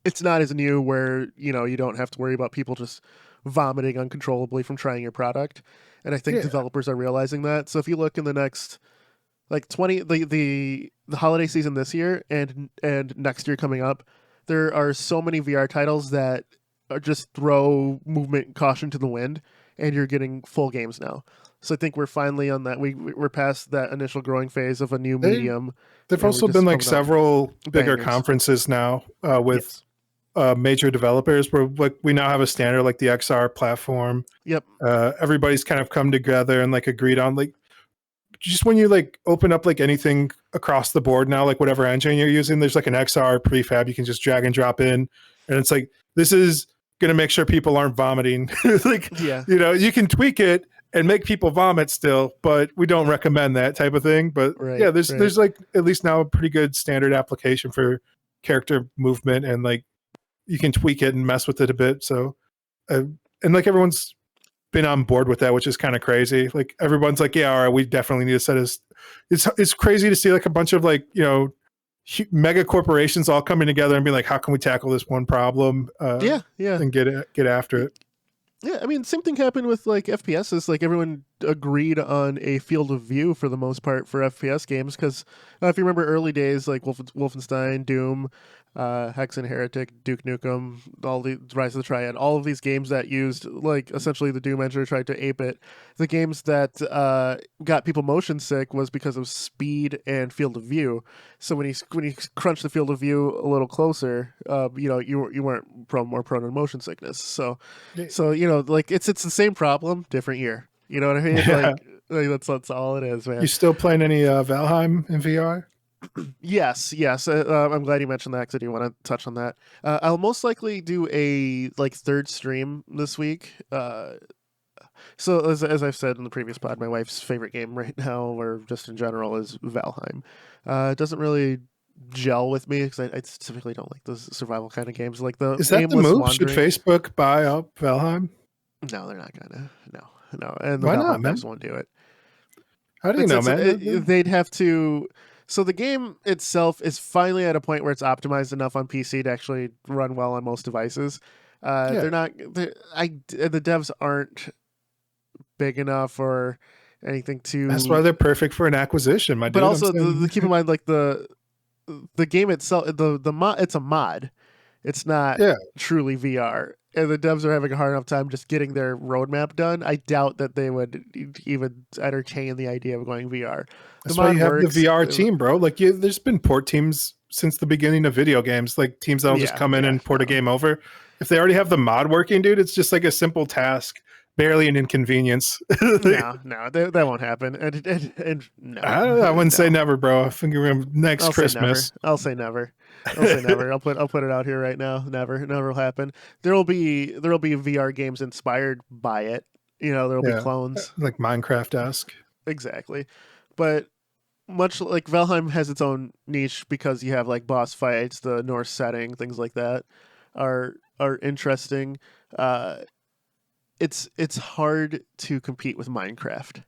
It's not as new where you don't have to worry about people just vomiting uncontrollably from trying your product, and I think Yeah. developers are realizing that. So if you look in the next like 20 the holiday season this year and next year coming up, there are so many VR titles that are just throw movement caution to the wind, and you're getting full games now. So I think we're finally on that. We're past that initial growing phase of a new medium. There've and also we're been just like pumping out several bigger bangers. conferences now with Yes. major developers where like we now have a standard like the XR platform. Yep. Everybody's kind of come together and like agreed on like just when you like open up like anything across the board now, like whatever engine you're using, there's like an XR prefab you can just drag and drop in, and it's like this is going to make sure people aren't vomiting. Like you can tweak it and make people vomit still, but we don't recommend that type of thing. But Right, there's like at least now a pretty good standard application for character movement, and like you can tweak it and mess with it a bit. So and like everyone's been on board with that, which is kind of crazy. Like everyone's like, yeah, all right, we definitely need to set us. It's crazy to see like a bunch of like mega corporations all coming together and be like, how can we tackle this one problem? Yeah. And get after it. Yeah, I mean, same thing happened with like FPSs. Like everyone agreed on a field of view for the most part for FPS games. Because if you remember early days, like Wolfenstein, Doom, Hex and Heretic, Duke Nukem, all the Rise of the Triad, all of these games that used like essentially the Doom engine tried to ape it. The games that got people motion sick was because of speed and field of view. So when you crunch the field of view a little closer, you weren't more prone to motion sickness. So like it's the same problem, different year. You know what I mean? Yeah. Like that's all it is, man. You still playing any Valheim in VR? Yes. I'm glad you mentioned that because I do want to touch on that. I'll most likely do a like third stream this week. So as I've said in the previous pod, my wife's favorite game right now, or just in general, is Valheim. It doesn't really gel with me because I typically don't like those survival kind of games. Like the Is that the aimless move? wandering. Should Facebook buy up Valheim? No, they're not gonna. No, and the Why Valheim not, man? devs won't do it. How do you know, man? They'd have to. So the game itself is finally at a point where it's optimized enough on PC to actually run well on most devices. They're not. The devs aren't big enough, or anything to. That's why they're perfect for an acquisition, my dude. But also, I'm keep in mind, like the game itself, the mod, it's a mod. It's not yeah. truly VR. And the devs are having a hard enough time just getting their roadmap done. I doubt that they would even entertain the idea of going VR. That's why you have the VR team, bro. Like, there's been port teams since the beginning of video games. Like, teams that'll just come in and port a game over. If they already have the mod working, dude, it's just like a simple task, barely an inconvenience. No, that won't happen. And no, I wouldn't say never, bro. I think we're next Christmas. I'll say never. I'll put it out here right now. Never will happen. There will be VR games inspired by it. There'll be clones like Minecraft-esque. Exactly, but much like Valheim has its own niche because you have like boss fights, the Norse setting, things like that are interesting. It's hard to compete with Minecraft.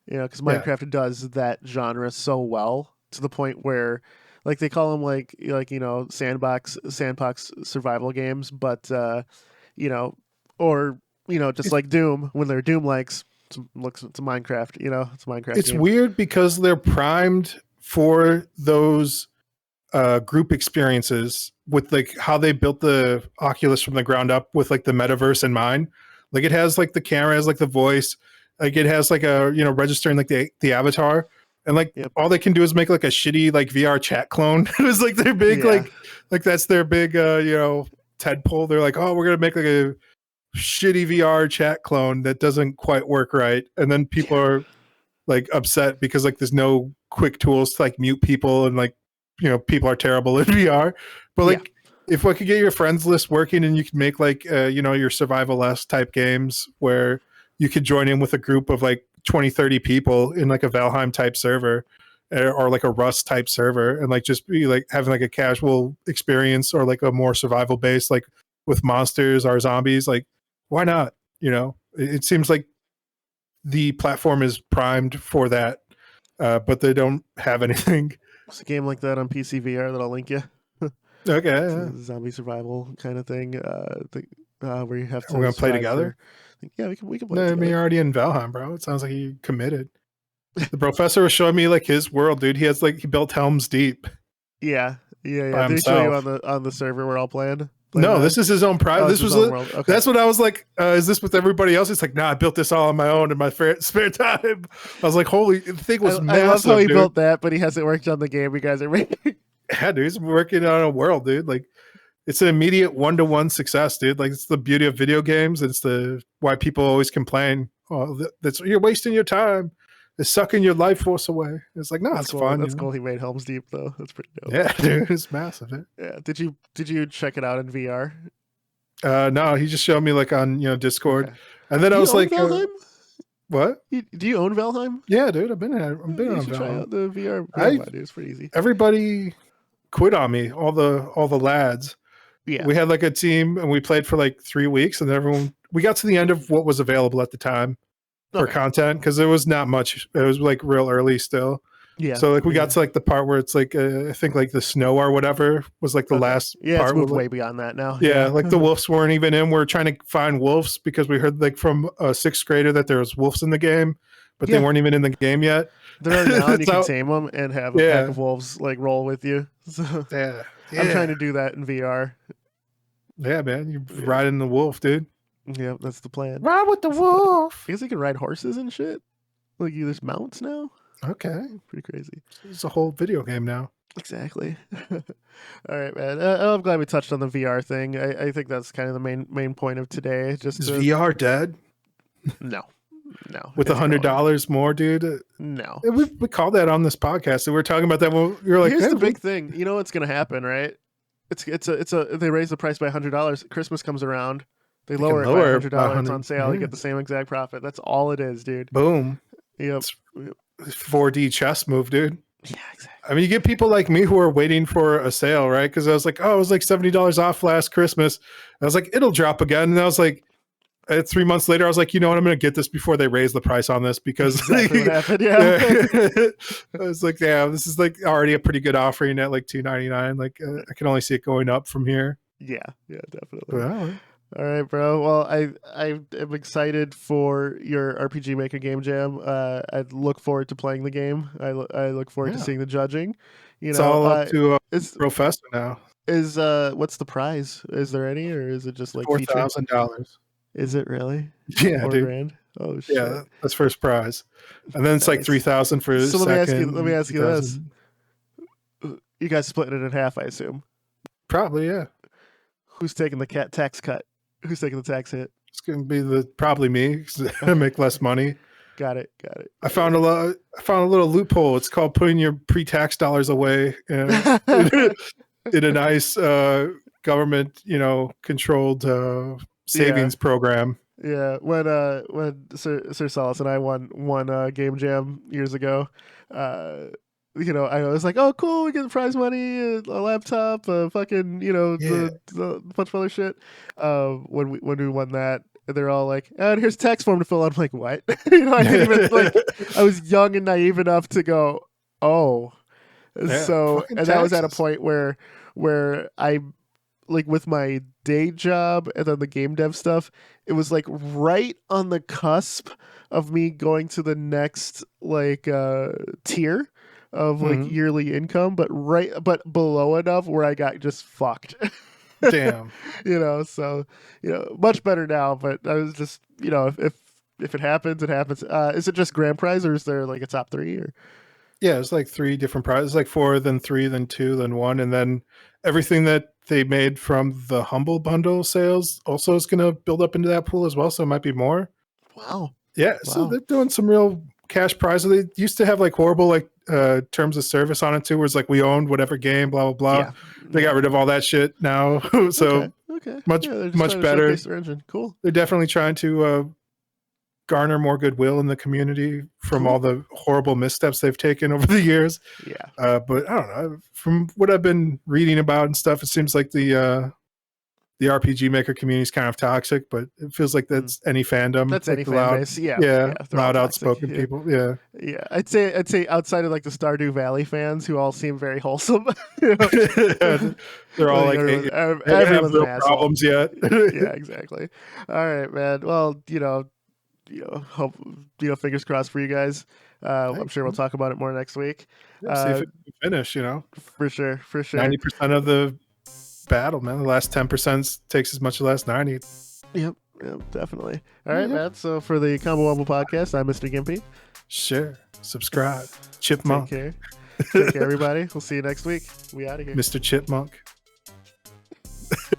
Because Minecraft does that genre so well to the point where, like, they call them like sandbox survival games, but just like Doom, when they're Doom likes looks to Minecraft. It's a Minecraft. It's game. weird because they're primed for those group experiences with like how they built the Oculus from the ground up with like the metaverse in mind. Like, it has like the camera, has like the voice. Like, it has like a registering like the avatar, and like all they can do is make like a shitty like VR chat clone. It was like their big like that's their big Ted pull. They're like, oh, we're gonna make like a shitty VR chat clone that doesn't quite work right, and then people are like upset because like there's no quick tools to like mute people, and like people are terrible in VR. But like if I could get your friends list working and you could make like your survival-esque type games where you could join in with a group of like 20-30 people in like a Valheim type server or like a Rust type server, and like just be like having like a casual experience or like a more survival based, like with monsters or zombies, like why not? It seems like the platform is primed for that, but they don't have anything. It's a game like that on PC VR that I'll link you. Okay. A zombie survival kind of thing. Where you have to. We're gonna play together. Yeah, we can play. No, I mean, you're already in Valheim, bro. It sounds like you committed. The professor was showing me like his world, dude. He built Helm's Deep. Yeah. Did he show you on the server we're all playing? No, this is his own private. This was okay. That's what I was like. Is this with everybody else? It's like, nah, I built this all on my own in my spare time. I was like, holy, the thing was massive. I love how he built that, but he hasn't worked on the game you guys are making. Yeah, dude, he's working on a world, dude. Like, it's an immediate 1-to-1 success, dude. Like, it's the beauty of video games. It's why people always complain. Oh, that's you're wasting your time. It's sucking your life force away. It's like, no, it's cool. fun. That's cool. He made Helm's Deep though. That's pretty dope. Yeah, dude, it's massive. Yeah. Did you check it out in VR? No, he just showed me like on Discord, and then I was like, what? Do you own Valheim? Yeah, dude, I've been on Valheim. Try out the VR. Dude, it's pretty easy. Everybody quit on me. All the lads. Yeah, we had like a team and we played for like 3 weeks, and we got to the end of what was available at the time for content, because there was not much. It was like real early still. Yeah. So like we got to like the part where it's like I think like the snow or whatever was like the last part. It's moved way beyond that now. Yeah, like the wolves weren't even in. We're trying to find wolves because we heard like from a 6th grader that there was wolves in the game, but they weren't even in the game yet. There are now, and you can tame them and have a pack of wolves like roll with you. So I'm trying to do that in VR. Yeah, man, you're riding the wolf, dude. Yeah, that's the plan. Ride with the wolf. I guess you can ride horses and shit. Like there's mounts now. Okay, pretty crazy. It's a whole video game now. Exactly. All right, man. I'm glad we touched on the VR thing. I think that's kind of the main point of today. Is VR dead? No. With $100 more, dude. No. We called that on this podcast, and we were talking about that when we were like, here's the big thing. You know what's gonna happen, right? They raise the price by $100. Christmas comes around, they lower it by $100 on sale. You get the same exact profit. That's all it is, dude. Boom. Yep. 4D chess move, dude. Yeah, exactly. I mean, you get people like me who are waiting for a sale, right? Because I was like, oh, it was like $70 off last Christmas. I was like, it'll drop again. And I was like, 3 months later, I was like, you know what? I'm going to get this before they raise the price on this, because exactly what happened. Yeah. I was like, yeah, this is like already a pretty good offering at like $299. Like I can only see it going up from here. Yeah, definitely. Well, All right, bro. Well, I am excited for your RPG Maker game jam. I look forward to playing the game. I look forward to Yeah, seeing the judging. You it's know, all up to is Professor now. what's the prize? Is there any, or is it just like feature? $4,000. Is it really Yeah, four dude. grand? Oh Yeah, shit! that's first prize, and then it's like Nice. 3,000 for So let me ask you. Let me second. ask you this: 2,000. You guys splitting it in half, I assume. Probably, yeah. Who's taking the tax cut? Who's taking the tax hit? It's gonna be probably me 'cause I Okay, make less money. got it. Got it. I found I found a little loophole. It's called putting your pre-tax dollars away in a nice government, controlled Yeah. savings program. Yeah, when Sir Solace and I won Game Jam years ago, uh, I was like, oh cool, we get the prize money, a laptop, fucking, Yeah. the bunch of other shit. When we won that, they're all like, and here's a tax form to fill out. I'm like, what? I didn't even like. I was young and naive enough to go, oh, Yeah, so, fucking and that was at a taxes. point where I like with my day job and then the game dev stuff, it was like right on the cusp of me going to the next like tier of like Mhm. yearly income, but below enough where I got just fucked. Damn. So much better now, but I was just if it happens, it happens. Is it just grand prize or is there like a top three or Yeah, it's like three different prizes, like four, then three, then two, then one, and then everything that they made from the Humble Bundle sales also is going to build up into that pool as well. So it might be more. wow. Yeah, so Wow. they're doing some real cash prizes. They used to have like horrible like terms of service on it too, where it's like we owned whatever game, blah blah blah. Yeah. They got rid of all that shit now, Okay. so Okay. much Yeah, they're just much trying to better. showcase their engine. Cool. They're definitely trying to garner more goodwill in the community from all Cool. the horrible missteps they've taken over the years. Yeah. But I don't know. From what I've been reading about and stuff, it seems like the RPG Maker community is kind of toxic. But it feels like that's any fandom, That's like any the fan loud, base. Yeah. yeah, Yeah. They're all loud, toxic. outspoken Yeah. people. Yeah, Yeah. I'd say outside of like the Stardew Valley fans who all seem very wholesome. You know? they're all like, hey, they have Everyone's an real asshole. problems yet. Yeah, exactly. All right, man. Well, hope fingers crossed for you guys. I'm Thanks. sure we'll talk about it more next week. Yeah, see if Uh, it can finish. for sure, for sure. 90% of the battle, man. The last 10% takes as much as the last 90. Yep, definitely. All right, Yeah. man. So for the Combo Wombo podcast, I'm Mr. Gimpy. Share, subscribe, Take Chipmunk, care. Take care, everybody. We'll see you next week. We out of here. Mr. Chipmunk.